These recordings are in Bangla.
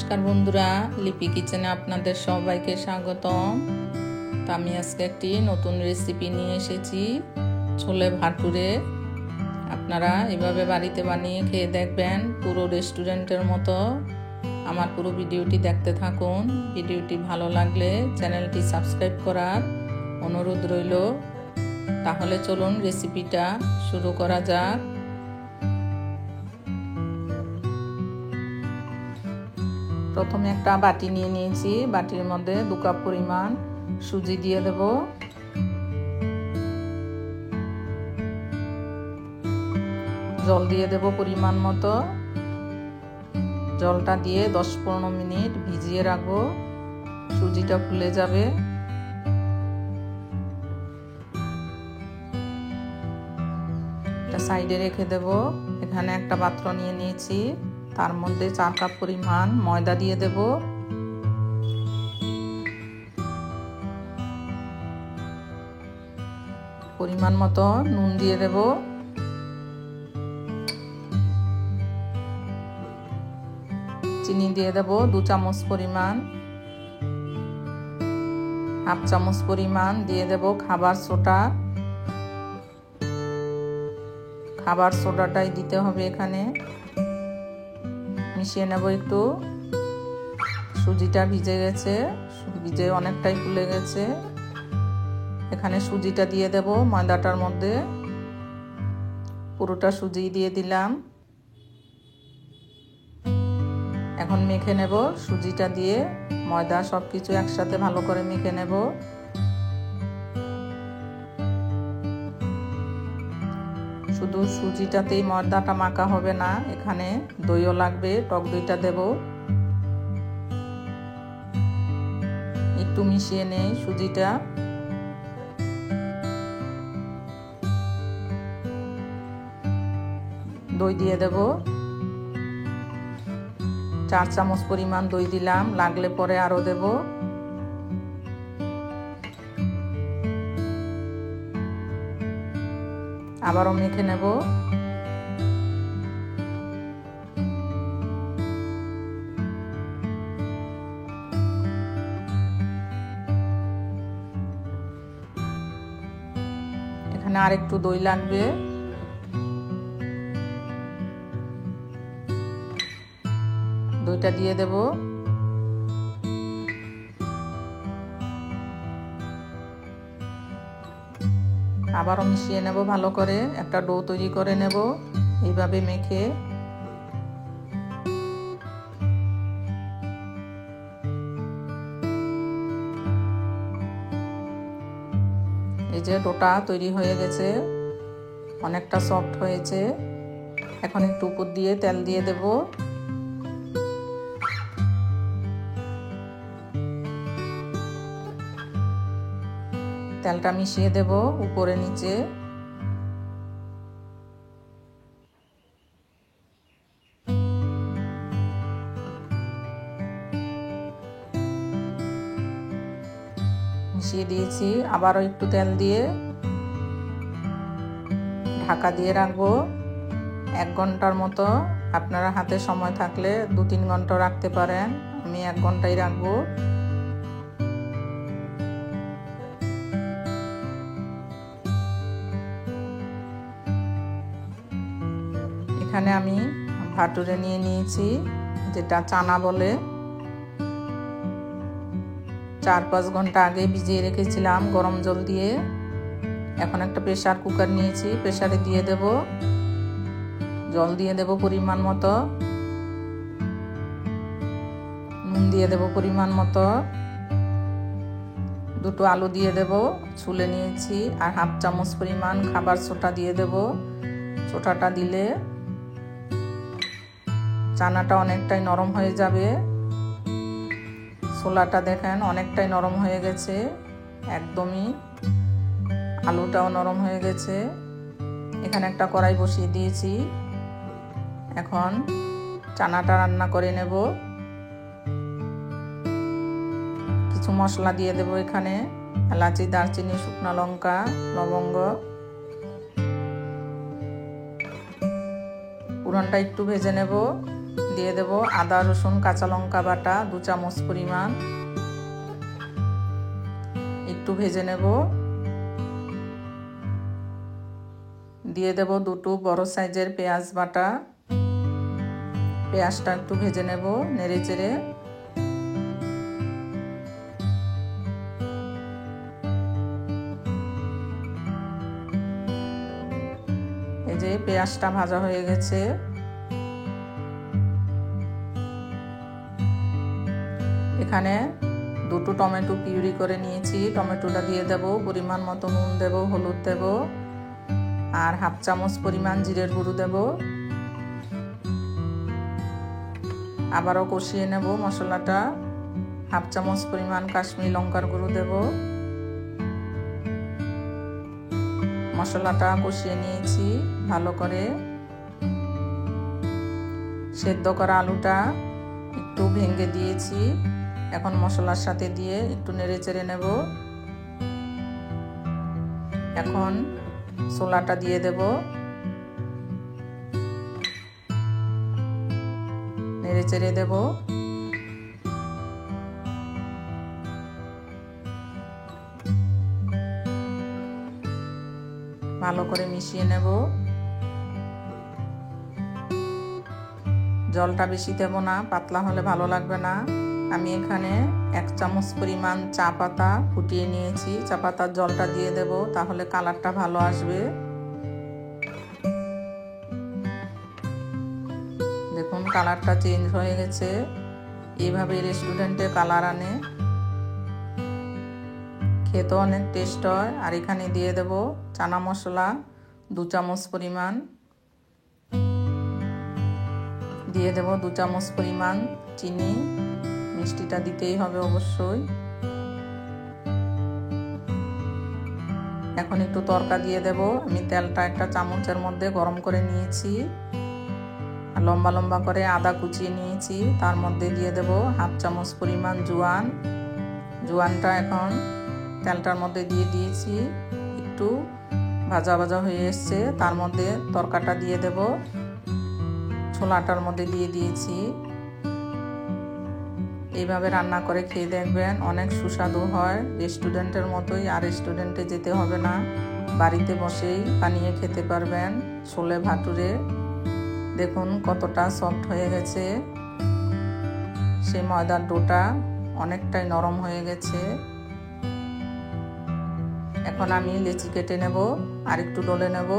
নমস্কার বন্ধুরা, লিপি কিচেনে আপনাদের সবাইকে স্বাগতম। তো আমি আজকে একটি নতুন রেসিপি নিয়ে এসেছি, ছোলে ভাটুরে। আপনারা এভাবে বাড়িতে বানিয়ে খেয়ে দেখবেন, পুরো রেস্টুরেন্টের মতো। আমার পুরো ভিডিওটি দেখতে থাকুন। ভিডিওটি ভালো লাগলে চ্যানেলটি সাবস্ক্রাইব করার অনুরোধ রইল। তাহলে চলুন রেসিপিটা শুরু করা যাক। প্রথমে একটা বাটি নিয়ে নিয়েছি, বাটির মধ্যে 2 কাপ পরিমাণ সুজি দিয়ে দেব। জল দিয়ে দেব পরিমাণ মতো। জলটা দিয়ে 10-15 মিনিট ভিজিয়ে রাখবো, সুজিটা ফুলে যাবে। এটা সাইডে রেখে দেব। এখানে একটা পাত্র নিয়ে নিয়েছি, তার মধ্যে 4 কাপ পরিমাণ ময়দা দিয়ে দেব। পরিমাণ মতো নুন দিয়ে দেব। চিনি দিয়ে দেব 2 চামচ পরিমাণ। হাফ চামচ পরিমাণ দিয়ে দেব খাবার সোডা। খাবার সোডাটাই দিতে হবে এখানে। মিশিয়ে নেব একটু। সুজিটা ভিজে গেছে, ভিজে অনেকটাই ফুলে গেছে। এখানে সুজিটা দিয়ে দেব ময়দাটার মধ্যে। পুরোটা সুজি দিয়ে দিলাম। এখন মেখে নেব সুজিটা দিয়ে। ময়দা সবকিছু একসাথে ভালো করে মেখে নেব। শুধু সুজিটাতেই ময়দাটা মাখা হবে না, এখানে দইও লাগবে। টক দইটা দেব। একটু মিশিয়ে নেই সুজিটা। দই দিয়ে দেব। 4 চামচ পরিমাণ দই দিলাম, লাগলে পরে আরো দেব। আবারও মেখে নেব। এখানে আরেকটু দই লাগবে। দইটা দিয়ে দেব। আবারও মিশিয়ে নেব ভালো করে। একটা ডো তৈরি করে নেব এইভাবে মেখে। এই যে ডোটা তৈরি হয়ে গেছে, অনেকটা সফট হয়েছে। এখন একটু উপর দিয়ে তেল দিয়ে দেব। তেলটা মিশিয়ে দেব উপরে নিচে। মিশিয়ে দিয়েছি। আবারও একটু তেল দিয়ে ঢাকা দিয়ে রাখবো 1 ঘন্টার মতো। আপনারা হাতে সময় থাকলে 2-3 ঘন্টা রাখতে পারেন। আমি 1 ঘন্টাই রাখবো। এখানে আমি ভাটুরে নিয়ে নিয়েছি, যেটা চানা বলে। 4-5 ঘন্টা আগে ভিজিয়ে রেখেছিলাম গরম জল দিয়ে। এখন একটা প্রেসার কুকার নিয়েছি, প্রেসারে দিয়ে দেব। জল দিয়ে দেব পরিমাণ মতো। নুন দিয়ে দেব পরিমাণ মতো। 2টো আলু দিয়ে দেব, ছুলে নিয়েছি। আর হাফ চামচ পরিমাণ খাবার সোডা দিয়ে দেব। সোডাটা দিলে চানাটা অনেকটাই নরম হয়ে যাবে। ছোলাটা দেখেন অনেকটাই নরম হয়ে গেছে, একদমই। আলুটাও নরম হয়ে গেছে। এখানে একটা কড়াই বসিয়ে দিয়েছি। এখন চানাটা রান্না করে নেব। কিছু মশলা দিয়ে দেব এখানে। এলাচি, দারচিনি, শুকনো লঙ্কা, লবঙ্গ। পুরনটা একটু ভেজে নেব। দিয়ে দেব আদা রসুন কাঁচা লঙ্কা বাটা 2 চামচ পরিমাণ, একটু ভেজে নেব। দিয়ে দেব 2টো বড় সাইজের পেঁয়াজ বাটা, পেঁয়াজটা একটু ভেজে নেব নেড়ে চেড়ে। এই যে পেঁয়াজটা ভাজা হয়ে গেছে। এখানে 2টো টমেটো পিউরি করে নিয়েছি, টমেটোটা দিয়ে দেব। পরিমাণ মতো নুন দেব, হলুদ দেব, আর 1/2 চামচ পরিমাণ জিরের গুঁড়ো দেব। আবারও কষিয়ে নেব মশলাটা। 1/2 চামচ পরিমাণ কাশ্মীরি লঙ্কার গুঁড়ো দেব। মশলাটা কষিয়ে নিয়েছি ভালো করে। সেদ্ধ করা আলুটা একটু ভেঙে দিয়েছি, এখন মশলার সাথে দিয়ে একটু নেড়ে চেড়ে নেব। এখন ছোলাটা দিয়ে দেব, নেড়ে চেড়ে দেব। ভালো করে মিশিয়ে নেব। জলটা বেশি দেব না, পাতলা হলে ভালো লাগবে না। আমি এখানে 1 চামচ পরিমাণ চা পাতা ফুটিয়ে নিয়েছি, চা পাতার জলটা দিয়ে দেব, তাহলে কালারটা ভালো আসবে। দেখুন কালারটা চেঞ্জ হয়ে গেছে। এইভাবে রেস্টুরেন্টে কালার আনে, খেতে অনেক টেস্ট হয়। আর এখানে দিয়ে দেব চানা মশলা 2 চামচ পরিমাণ, দিয়ে দেব 2 চামচ পরিমাণ চিনি, মিষ্টিটা দিতেই হবে অবশ্যই। এখন একটু তড়কা দিয়ে দেব। আমি তেলটা একটা চামচের মধ্যে গরম করে নিয়েছি, আর লম্বা লম্বা করে আদা কুচিয়ে নিয়েছি, তার মধ্যে দিয়ে দেব 1/2 চামচ পরিমাণ জোয়ান। জোয়ানটা এখন তেলটার মধ্যে দিয়ে দিয়েছি, একটু ভাজা ভাজা হয়ে এসছে। তার মধ্যে তড়কাটা দিয়ে দেব, ছোলাটার মধ্যে দিয়ে দিয়েছি। এইভাবে রান্না করে খেয়ে দেখবেন, অনেক সুস্বাদু হয়, রেস্টুরেন্টের মতোই। আর রেস্টুরেন্টে যেতে হবে না, বাড়িতে বসেই বানিয়ে খেতে পারবেন ছোলে ভাটুরে। দেখুন কতটা সফট হয়ে গেছে, সেই ময়দার ডোটা অনেকটাই নরম হয়ে গেছে। এখন আমি লেচি কেটে নেব, আর একটু ডলে নেব।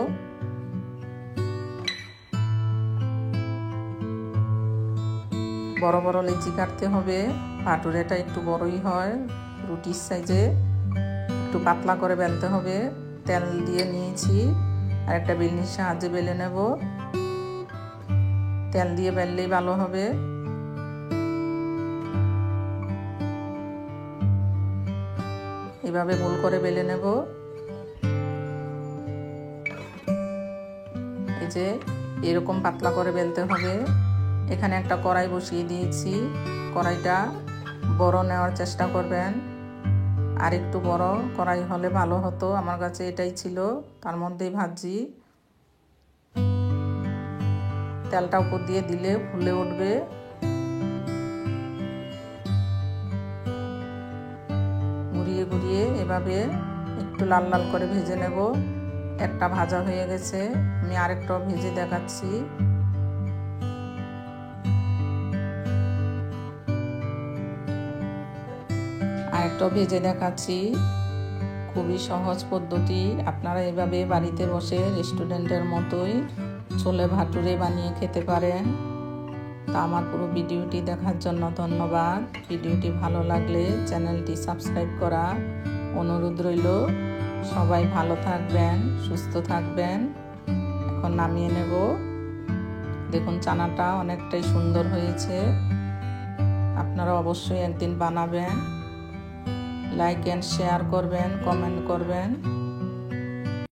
বড় বড় লেচি কাটতে হবে, ভাটুরেটা একটু বড়ই হয়, রুটির সাইজে। একটু পাতলা করে বেলতে হবে। তেল দিয়ে নিয়েছি, আর একটা বেলনির সাহায্যে বেলে নেব। তেল দিয়ে বেললেই ভালো হবে। এভাবে গোল করে বেলে নেব। এই যে এরকম পাতলা করে বেলতে হবে। এখানে একটা কড়াই বসিয়ে দিয়েছি, কড়াইটা বড় নেওয়ার চেষ্টা করবেন। আর একটু বড় কড়াই হলে ভালো হতো, আমার কাছে এটাই ছিল, তার মধ্যেই ভাজি। তেলটা উপর দিয়ে দিলে ফুলে উঠবে। ঘুরিয়ে ঘুরিয়ে এভাবে একটু লাল লাল করে ভেজে নেব। একটা ভাজা হয়ে গেছে, আমি আরেকটা ভেজে দেখাচ্ছি। আরেকটা ভেজে দেখাচ্ছি। খুবই সহজ পদ্ধতি, আপনারা এভাবে বাড়িতে বসে রেস্টুরেন্টের মতোই ছোলে ভাটুরে বানিয়ে খেতে পারেন। তা আমার পুরো ভিডিওটি দেখার জন্য ধন্যবাদ। ভিডিওটি ভালো লাগলে চ্যানেলটি সাবস্ক্রাইব করা অনুরোধ রইল। সবাই ভালো থাকবেন, সুস্থ থাকবেন। এখন নামিয়ে নেব। দেখুন চানাটা অনেকটাই সুন্দর হয়েছে, আপনারা অবশ্যই একদিন বানাবেন। লাইক এন্ড শেয়ার করবেন, কমেন্ট করবেন।